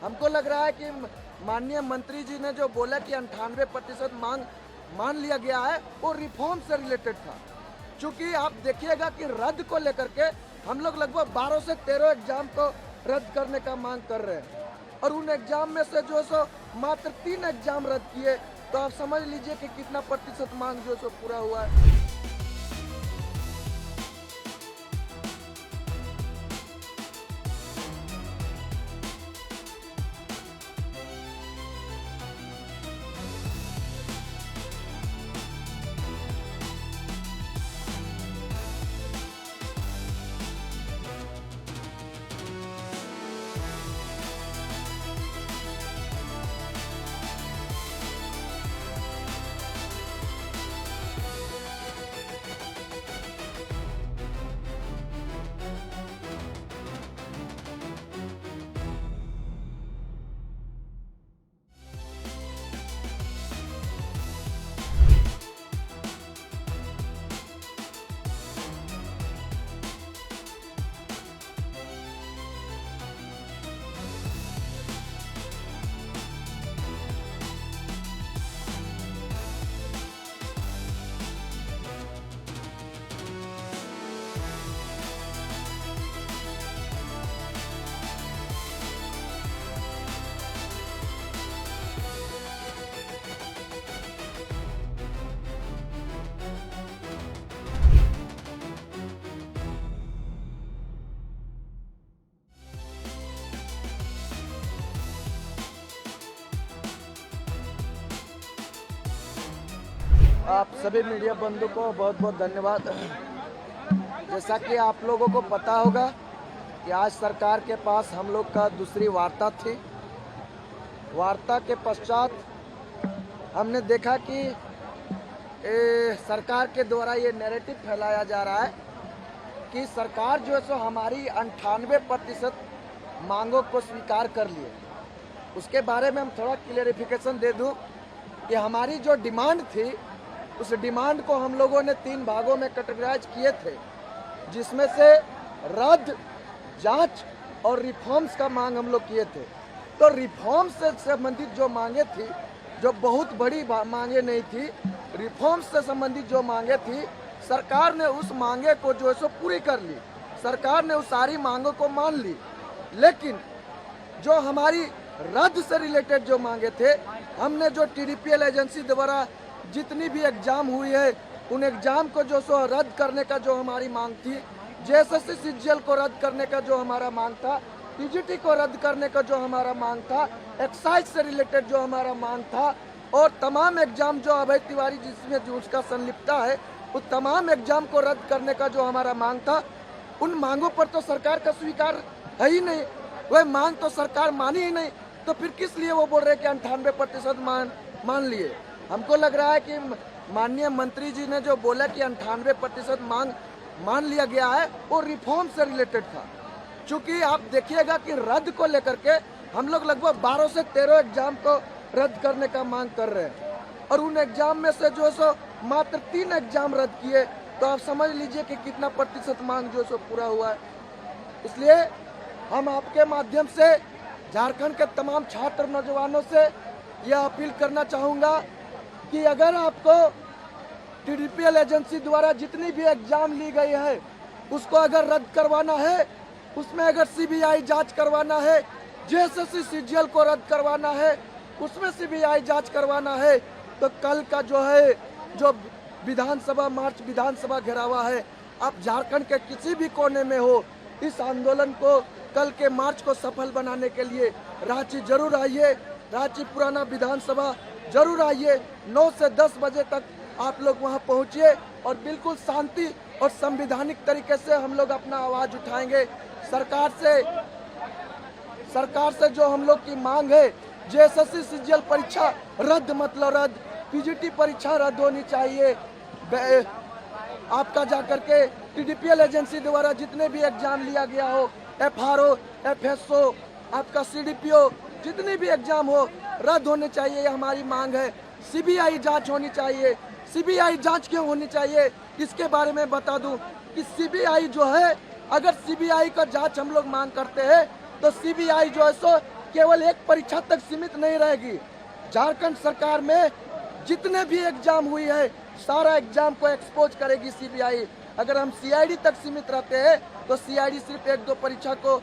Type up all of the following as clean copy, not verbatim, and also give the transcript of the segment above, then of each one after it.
हमको लग रहा है कि माननीय मंत्री जी ने जो बोला कि 98% मांग मान लिया गया है वो रिफॉर्म से रिलेटेड था। क्योंकि आप देखिएगा कि रद्द को लेकर के हम लोग लगभग 12 से 13 एग्जाम को रद्द करने का मांग कर रहे हैं और उन एग्जाम में से जो सो मात्र 3 एग्जाम रद्द किए, तो आप समझ लीजिए कि कितना प्रतिशत मांग जो सो पूरा हुआ है। आप सभी मीडिया बंधु को बहुत बहुत धन्यवाद। जैसा कि आप लोगों को पता होगा कि आज सरकार के पास हम लोग का दूसरी वार्ता थी। वार्ता के पश्चात हमने देखा कि सरकार के द्वारा ये नैरेटिव फैलाया जा रहा है कि सरकार जो है सो हमारी 98% मांगों को स्वीकार कर लिए। उसके बारे में हम थोड़ा क्लियरिफिकेशन दे दूं कि हमारी जो डिमांड थी उस डिमांड को हम लोगों ने 3 भागों में कैटेगराइज किए थे, जिसमें से रद्द, जांच और रिफॉर्म्स का मांग हम लोग किए थे। तो रिफॉर्म्स से संबंधित जो मांगे थी, जो बहुत बड़ी मांगे नहीं थी, रिफॉर्म्स से संबंधित जो मांगे थी, सरकार ने उस मांगे को जो है सो पूरी कर ली। सरकार ने उस सारी मांगों को मान ली। लेकिन जो हमारी रद्द से रिलेटेड जो मांगे थे, हमने जो TDPL एजेंसी द्वारा जितनी भी एग्जाम हुई है उन एग्जाम को जो सो रद्द करने का जो हमारी मांग थी, JSSC CGL को रद्द करने का जो हमारा मांग था, TGT को रद्द करने का जो हमारा मांग था, एक्साइज से रिलेटेड जो हमारा मांग था, और तमाम एग्जाम जो अभय तिवारी जिसमें जो उसका संलिप्तता है उस तमाम एग्जाम को रद्द करने का जो हमारा मांग था, उन मांगों पर तो सरकार का स्वीकार है ही नहीं। वह मांग तो सरकार मानी ही नहीं, तो फिर किस लिए वो बोल रहे कि 98% मान लिए। हमको लग रहा है कि माननीय मंत्री जी ने जो बोला कि 98% मांग मान लिया गया है वो रिफॉर्म से रिलेटेड था। क्योंकि आप देखिएगा कि रद्द को लेकर के हम लोग लगभग 12 से 13 एग्जाम को रद्द करने का मांग कर रहे हैं और उन एग्जाम में से जो सो मात्र 3 एग्जाम रद्द किए, तो आप समझ लीजिए कि कितना प्रतिशत मांग जो सो पूरा हुआ है। इसलिए हम आपके माध्यम से झारखंड के तमाम छात्र नौजवानों से यह अपील करना चाहूँगा कि अगर आपको TDPL एजेंसी द्वारा जितनी भी एग्जाम ली गई है उसको अगर रद्द करवाना है, उसमें अगर CBI जांच करवाना है, JSSC CGL को रद्द करवाना है, उसमें CBI जांच करवाना है, तो कल का जो है जो विधानसभा मार्च, विधानसभा घेरावा है, आप झारखंड के किसी भी कोने में हो, इस आंदोलन को, कल के मार्च को सफल बनाने के लिए रांची जरूर आइए। रांची पुराना विधानसभा जरूर आइए। 9 से 10 बजे तक आप लोग वहां पहुंचिए और बिल्कुल शांति और संवैधानिक तरीके से हम लोग अपना आवाज उठाएंगे। सरकार से जो हम लोग की मांग है, JSSC CGL परीक्षा रद्द मतलब रद्द, PGT परीक्षा रद्द होनी चाहिए। आपका जाकर के TDPL एजेंसी द्वारा जितने भी एग्जाम लिया गया हो, FRO, FSO, आपका CDPO, जितने भी एग्जाम हो रद्द होने चाहिए, ये हमारी मांग है। CBI जांच होनी चाहिए। CBI जांच क्यों होनी चाहिए इसके बारे में बता दूं कि CBI जो है, अगर CBI का जांच हम लोग मांग करते हैं तो CBI जो है सो केवल एक परीक्षा तक सीमित नहीं रहेगी। झारखंड सरकार में जितने भी एग्जाम हुई है सारा एग्जाम को एक्सपोज करेगी सीबीआई। अगर हम सीआईडी तक सीमित रहते हैं तो सीआईडी सिर्फ 1-2 परीक्षा को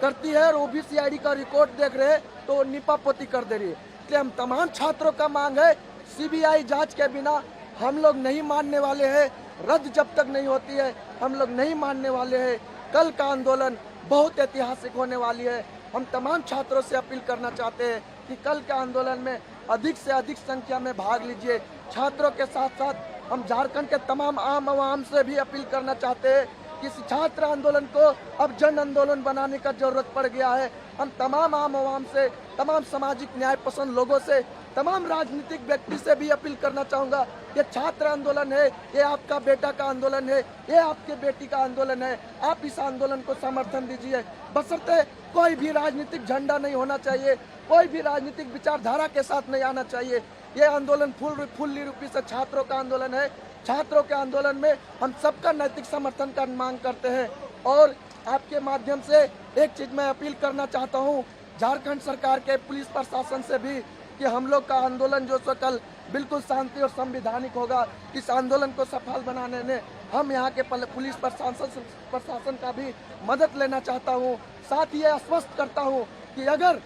करती है और वो भी सीआईडी का रिकॉर्ड देख रहे हैं तो निपापोती कर दे रही है। इसलिए हम तमाम छात्रों का मांग है, सीबीआई जांच के बिना हम लोग नहीं मानने वाले हैं। रद्द जब तक नहीं होती है हम लोग नहीं मानने वाले हैं। कल का आंदोलन बहुत ऐतिहासिक होने वाली है। हम तमाम छात्रों से अपील करना चाहते हैं कि कल के आंदोलन में अधिक से अधिक संख्या में भाग लीजिए। छात्रों के साथ साथ हम झारखंड के तमाम आम आवाम से भी अपील करना चाहते हैं कि इस छात्र आंदोलन को अब जन आंदोलन बनाने का जरूरत पड़ गया है। हम तमाम आम आवाम से, तमाम सामाजिक न्याय पसंद लोगों से, तमाम राजनीतिक व्यक्ति से भी अपील करना चाहूँगा, ये छात्र आंदोलन है, ये आपका बेटा का आंदोलन है, ये आपके बेटी का आंदोलन है। आप इस आंदोलन को समर्थन दीजिए। बशर्ते कोई भी राजनीतिक झंडा नहीं होना चाहिए, कोई भी राजनीतिक विचारधारा के साथ नहीं आना चाहिए। ये आंदोलन फुल्ली रूपी से छात्रों का आंदोलन है। छात्रों के आंदोलन में हम सबका नैतिक समर्थन का मांग करते हैं। और आपके माध्यम से एक चीज मैं अपील करना चाहता हूँ झारखंड सरकार के पुलिस प्रशासन से भी कि हम लोग का आंदोलन जो सो कल बिल्कुल शांति और संवैधानिक होगा। इस आंदोलन को सफल बनाने में हम यहाँ के पुलिस प्रशासन का भी मदद लेना चाहता हूँ। साथ ही आश्वस्त करता हूँ कि अगर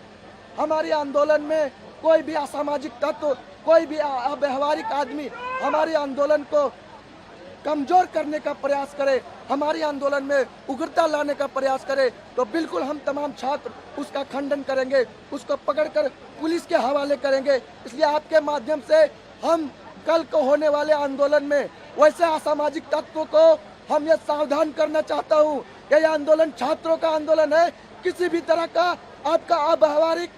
हमारे आंदोलन में कोई भी असामाजिक तत्व, कोई भी अव्यावहारिक आदमी हमारे आंदोलन को कमजोर करने का प्रयास करे, हमारे आंदोलन में उग्रता लाने का प्रयास करे, तो बिल्कुल हम तमाम छात्र उसका खंडन करेंगे, उसको पकड़कर पुलिस के हवाले करेंगे। इसलिए आपके माध्यम से हम कल को होने वाले आंदोलन में वैसे असामाजिक तत्वों को हम ये सावधान करना चाहता हूँ। यह आंदोलन छात्रों का आंदोलन है। किसी भी तरह का आपका अव्यावहारिक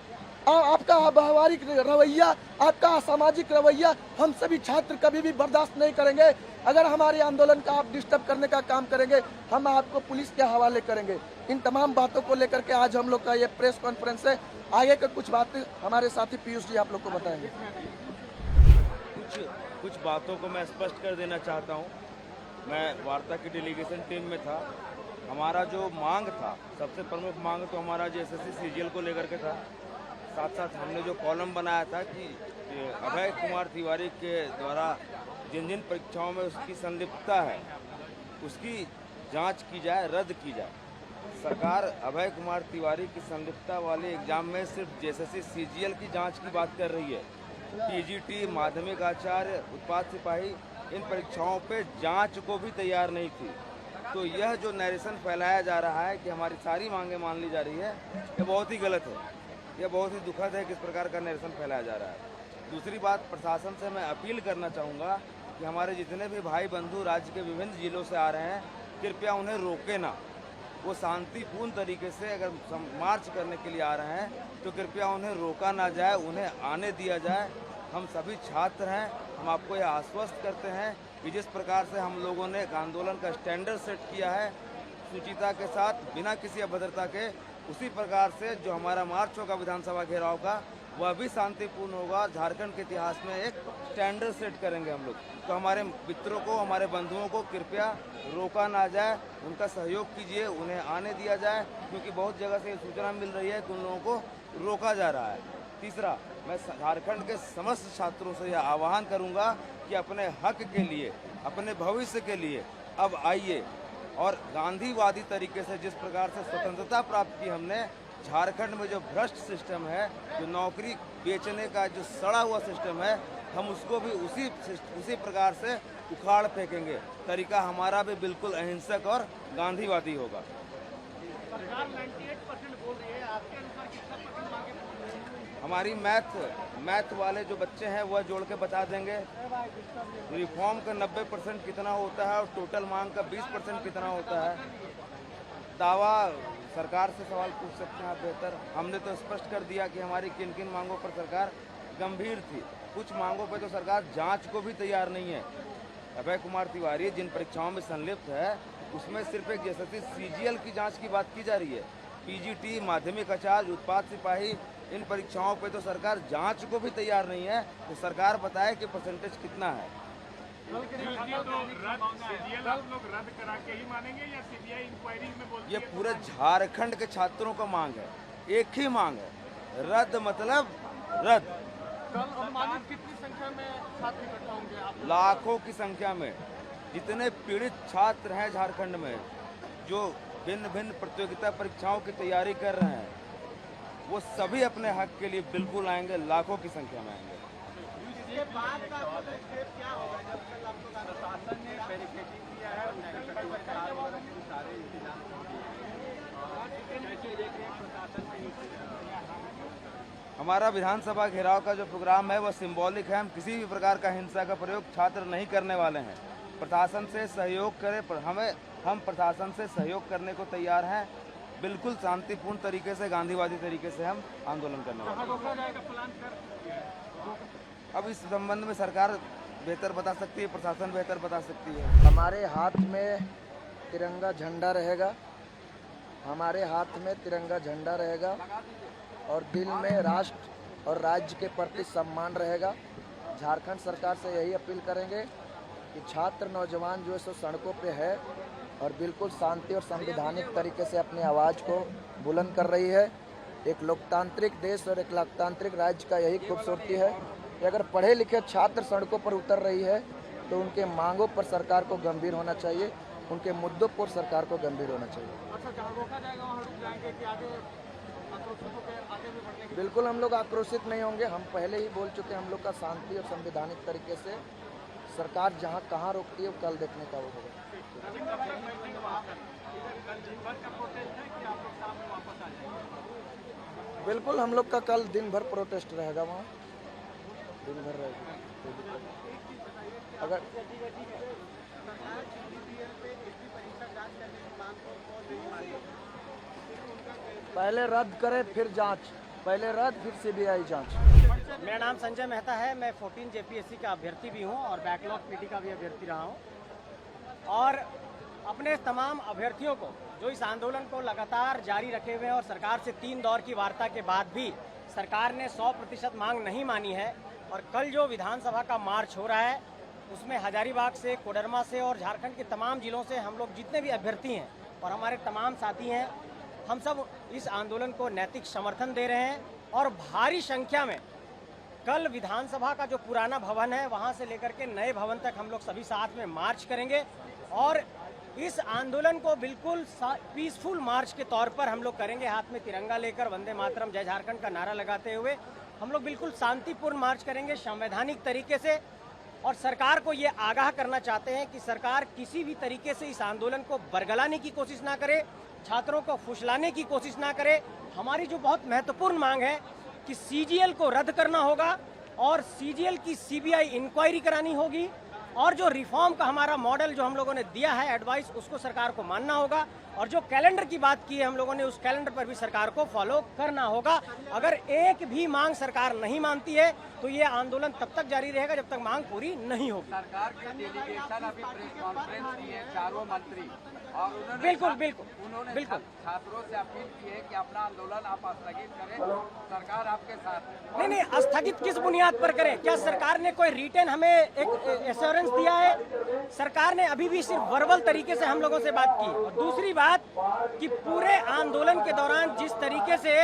रवैया, आपका असामाजिक रवैया हम सभी छात्र कभी भी बर्दाश्त नहीं करेंगे। अगर हमारे आंदोलन का आप डिस्टर्ब करने का काम करेंगे हम आपको पुलिस के हवाले करेंगे। इन तमाम बातों को लेकर के आज हम लोग का ये प्रेस कॉन्फ्रेंस है। आगे का कुछ बातें हमारे साथी पीयूष जी आप लोग को बताएंगे। कुछ बातों को मैं स्पष्ट कर देना चाहता हूँ। मैं वार्ता की डेलीगेशन टीम में था। हमारा जो मांग था, सबसे प्रमुख मांग तो हमारा जेएसएससी सीजीएल को लेकर के था। साथ साथ हमने जो कॉलम बनाया था कि अभय कुमार तिवारी के द्वारा जिन जिन परीक्षाओं में उसकी संलिप्तता है उसकी जांच की जाए, रद्द की जाए। सरकार अभय कुमार तिवारी की संलिप्तता वाले एग्जाम में सिर्फ जेएसएससी सीजीएल की जांच की बात कर रही है। टीजीटी, माध्यमिक आचार्य, उत्पाद सिपाही, इन परीक्षाओं पे जांच को भी तैयार नहीं थी। तो यह जो नैरेशन फैलाया जा रहा है कि हमारी सारी मांगें मान ली जा रही है, यह बहुत ही गलत है। यह बहुत ही दुखद है कि इस प्रकार का नैरेशन फैलाया जा रहा है। दूसरी बात, प्रशासन से मैं अपील करना चाहूँगा कि हमारे जितने भी भाई बंधु राज्य के विभिन्न जिलों से आ रहे हैं, कृपया उन्हें रोके ना। वो शांतिपूर्ण तरीके से अगर मार्च करने के लिए आ रहे हैं तो कृपया उन्हें रोका ना जाए, उन्हें आने दिया जाए। हम सभी छात्र हैं। हम आपको यह आश्वस्त करते हैं कि जिस प्रकार से हम लोगों ने एक आंदोलन का स्टैंडर्ड सेट किया है सुचिता के साथ, बिना किसी अभद्रता के, उसी प्रकार से जो हमारा मार्च होगा विधानसभा घेराव का, वह भी शांतिपूर्ण होगा। झारखंड के इतिहास में एक स्टैंडर्ड सेट करेंगे हम लोग। तो हमारे मित्रों को, हमारे बंधुओं को कृपया रोका ना जाए, उनका सहयोग कीजिए, उन्हें आने दिया जाए, क्योंकि बहुत जगह से सूचना मिल रही है कि उन लोगों को रोका जा रहा है। तीसरा, मैं झारखंड के समस्त छात्रों से यह आह्वान करूंगा कि अपने हक के लिए, अपने भविष्य के लिए अब आइए और गांधीवादी तरीके से जिस प्रकार से स्वतंत्रता प्राप्त की हमने, झारखंड में जो भ्रष्ट सिस्टम है, जो नौकरी बेचने का जो सड़ा हुआ सिस्टम है, हम उसको भी उसी प्रकार से उखाड़ फेंकेंगे। तरीका हमारा भी बिल्कुल अहिंसक और गांधीवादी होगा। सरकार 98% बोल रही है, आपके अनुसार कितना परसेंट मांगे? हमारी मैथ वाले जो बच्चे हैं वह जोड़ के बता देंगे। रिफॉर्म का 90% कितना होता है और टोटल मांग का 20% कितना होता है। दावा सरकार से सवाल पूछ सकते हैं आप बेहतर। हमने तो स्पष्ट कर दिया कि हमारी किन किन मांगों पर सरकार गंभीर थी। कुछ मांगों पर तो सरकार जांच को भी तैयार नहीं है। अभय कुमार तिवारी जिन परीक्षाओं में संलिप्त है उसमें सिर्फ एक जेएसएससी सीजीएल की जांच की बात की जा रही है। पीजीटी, माध्यमिक आचार्य, उत्पाद सिपाही, इन परीक्षाओं पे तो सरकार जांच को भी तैयार नहीं है। तो सरकार बताए कि परसेंटेज कितना है। रद्द करा के ही मानेंगे या सीबीआई इंक्वायरी में बोलते हैं? ये पूरे झारखंड के छात्रों का मांग है, एक ही मांग है। रद्द मतलब रद्द। कल अनुमानित कितनी संख्या में छात्र इकट्ठा होंगे आप? लाखों की संख्या में जितने पीड़ित छात्र हैं झारखंड में, जो भिन्न भिन्न प्रतियोगिता परीक्षाओं की तैयारी कर रहे हैं, वो सभी अपने हक के लिए बिल्कुल आएंगे, लाखों की संख्या में आएंगे। इसके बाद का स्टेप क्या होगा? जब कल आपको प्रशासन ने बैरिकेडिंग किया है, सारे इंतजाम हमारा विधानसभा घेराव का जो प्रोग्राम है वह सिंबॉलिक है। हम किसी भी प्रकार का हिंसा का प्रयोग छात्र नहीं करने वाले हैं। प्रशासन से सहयोग करें, पर हम प्रशासन से सहयोग करने को तैयार हैं। बिल्कुल शांतिपूर्ण तरीके से, गांधीवादी तरीके से हम आंदोलन करने वाले हैं। रोका जाएगा प्लान कर? अब इस संबंध में सरकार बेहतर बता सकती है, प्रशासन बेहतर बता सकती है। हमारे हाथ में तिरंगा झंडा रहेगा, हमारे हाथ में तिरंगा झंडा रहेगा और दिल में राष्ट्र और राज्य के प्रति सम्मान रहेगा। झारखंड सरकार से यही अपील करेंगे कि छात्र नौजवान जो है सो सड़कों पे है और बिल्कुल शांति और संवैधानिक तरीके से अपनी आवाज़ को बुलंद कर रही है। एक लोकतांत्रिक देश और एक लोकतांत्रिक राज्य का यही खूबसूरती है कि अगर पढ़े लिखे छात्र सड़कों पर उतर रही है तो उनके मांगों पर सरकार को गंभीर होना चाहिए, उनके मुद्दों पर सरकार को गंभीर होना चाहिए। अच्छा, जहाँ रोका जाएगा वहाँ रुक जाएंगे कि आगे आक्रोशितों के आगे भी बढ़ने की? बिल्कुल हम लोग आक्रोशित नहीं होंगे। हम पहले ही बोल चुके हैं, हम लोग का शांति और संवैधानिक तरीके से सरकार जहाँ कहाँ रोकती है वो कल देखने का वो होगा। बिल्कुल हम लोग का कल दिन भर प्रोटेस्ट रहेगा, वहाँ दिन भर रहेगा। अगर पहले रद्द करे फिर जांच, पहले रद्द फिर सीबीआई जांच। मेरा नाम संजय मेहता है। मैं 14 जेपीएससी का अभ्यर्थी भी हूं और बैकलॉग पीटी का भी अभ्यर्थी रहा हूं। और अपने तमाम अभ्यर्थियों को जो इस आंदोलन को लगातार जारी रखे हुए हैं और सरकार से 3 दौर की वार्ता के बाद भी सरकार ने 100% मांग नहीं मानी है। और कल जो विधानसभा का मार्च हो रहा है उसमें हजारीबाग से, कोडरमा से और झारखंड के तमाम जिलों से हम लोग जितने भी अभ्यर्थी हैं और हमारे तमाम साथी हैं, हम सब इस आंदोलन को नैतिक समर्थन दे रहे हैं। और भारी संख्या में कल विधानसभा का जो पुराना भवन है वहां से लेकर के नए भवन तक हम लोग सभी साथ में मार्च करेंगे और इस आंदोलन को बिल्कुल पीसफुल मार्च के तौर पर हम लोग करेंगे। हाथ में तिरंगा लेकर वंदे मातरम जय झारखंड का नारा लगाते हुए हम लोग बिल्कुल शांतिपूर्ण मार्च करेंगे, संवैधानिक तरीके से। और सरकार को ये आगाह करना चाहते हैं कि सरकार किसी भी तरीके से इस आंदोलन को बरगलाने की कोशिश ना करे, छात्रों को फुसलाने की कोशिश ना करे। हमारी जो बहुत महत्वपूर्ण मांग है कि सीजीएल को रद्द करना होगा और सीजीएल की सीबीआई इंक्वायरी करानी होगी और जो रिफॉर्म का हमारा मॉडल जो हम लोगों ने दिया है एडवाइस, उसको सरकार को मानना होगा। और जो कैलेंडर की बात की है हम लोगों ने, उस कैलेंडर पर भी सरकार को फॉलो करना होगा। अगर एक भी मांग सरकार नहीं मानती है तो ये आंदोलन तब तक जारी रहेगा जब तक मांग पूरी नहीं होगी। सरकार के डेलीगेशन अभी प्रेस कॉन्फ्रेंस की है, चारों मंत्री, और उन्होंने बिल्कुल छात्रों से अपील की है कि अपना आंदोलन आप स्थगित करें, सरकार आपके साथ। नहीं, स्थगित किस बुनियाद पर करें? क्या सरकार ने कोई रिटर्न हमें एक एश्योरेंस दिया है? सरकार ने अभी भी सिर्फ वर्बल तरीके से हम लोगों से बात की। और दूसरी बात कि पूरे आंदोलन के दौरान जिस तरीके से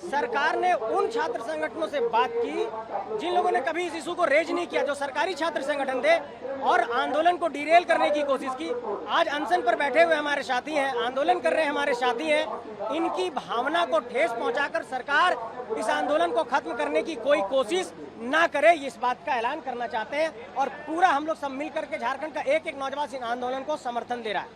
सरकार ने उन छात्र संगठनों से बात की जिन लोगों ने कभी इस इशू को रेज नहीं किया, जो सरकारी छात्र संगठन थे, और आंदोलन को डिरेल करने की कोशिश की। आज अनशन पर बैठे हुए हमारे साथी हैं, आंदोलन कर रहे हमारे साथी हैं, इनकी भावना को ठेस पहुंचाकर सरकार इस आंदोलन को खत्म करने की कोई कोशिश ना करे, इस बात का ऐलान करना चाहते हैं। और पूरा हम लोग सब मिल करके झारखंड का एक एक नौजवान इन आंदोलन को समर्थन दे रहा है।